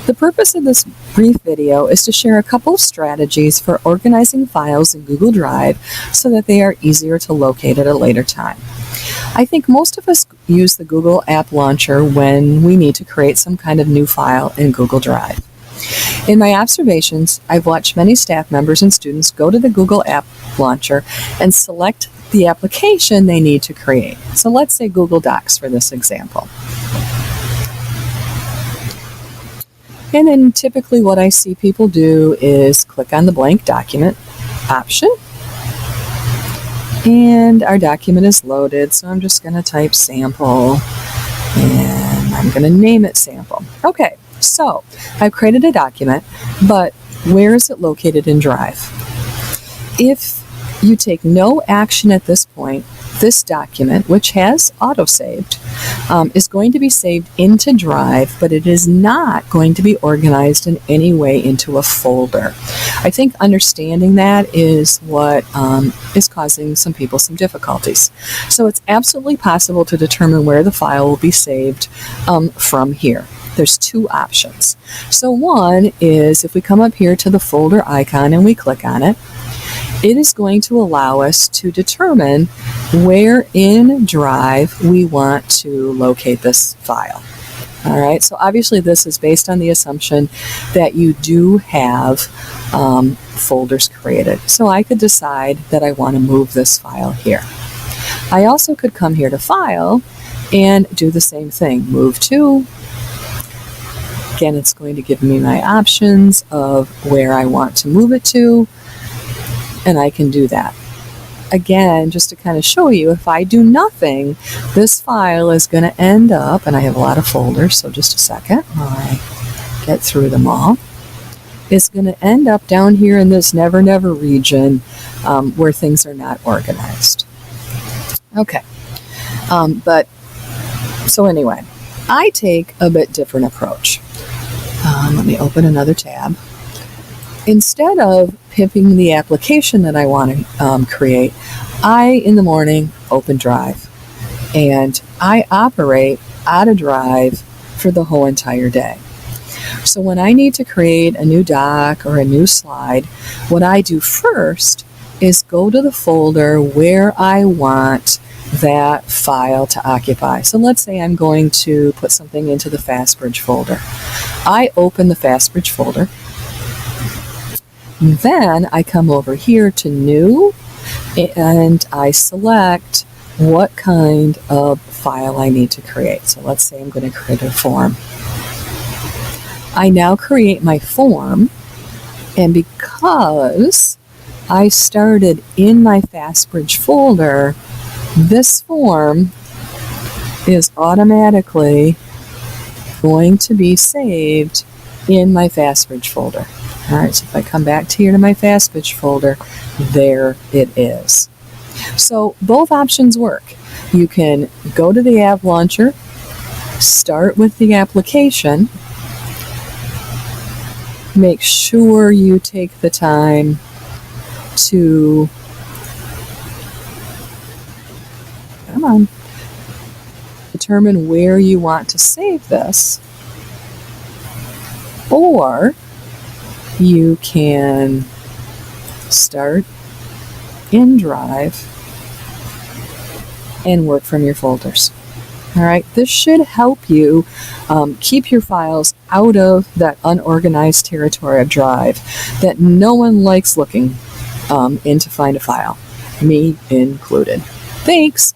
The purpose of this brief video is to share a couple of strategies for organizing files in Google Drive so that they are easier to locate at a later time. I think most of us use the Google App Launcher when we need to create some kind of new file in Google Drive. In my observations, I've watched many staff members and students go to the Google App Launcher and select the application they need to create. So let's say Google Docs for this example. And then typically what I see people do is click on the blank document option. And our document is loaded, so I'm just going to type sample and I'm going to name it sample. Okay, so I've created a document, but where is it located in Drive? If you take no action at this point, this document, which has auto-saved, is going to be saved into Drive, but it is not going to be organized in any way into a folder. I think understanding that is what is causing some people some difficulties. So it's absolutely possible to determine where the file will be saved from here. There's two options. So one is if we come up here to the folder icon and we click on it, it is going to allow us to determine where in Drive we want to locate this file. All right, so obviously this is based on the assumption that you do have folders created. So I could decide that I want to move this file here. I also could come here to File and do the same thing. Move to. Again, it's going to give me my options of where I want to move it to. And I can do that. Again, just to kind of show you, if I do nothing, this file is going to end up, and I have a lot of folders, so just a second while I get through them all. It's going to end up down here in this never, never region where things are not organized. Okay, so anyway, I take a bit different approach. Let me open another tab. Instead of picking the application that I want to create, I, in the morning, open Drive. And I operate out of Drive for the whole entire day. So when I need to create a new doc or a new slide, what I do first is go to the folder where I want that file to occupy. So let's say I'm going to put something into the FastBridge folder. I open the FastBridge folder. Then I come over here to New, and I select what kind of file I need to create. So let's say I'm going to create a form. I now create my form, and because I started in my FastBridge folder, this form is automatically going to be saved in my FastBridge folder. All right, so if I come back here to my FastBridge folder, there it is. So both options work. You can go to the App Launcher, start with the application, make sure you take the time to, determine where you want to save this, or you can start in Drive and work from your folders. All right, this should help you keep your files out of that unorganized territory of Drive that no one likes looking in to find a file, me included. Thanks.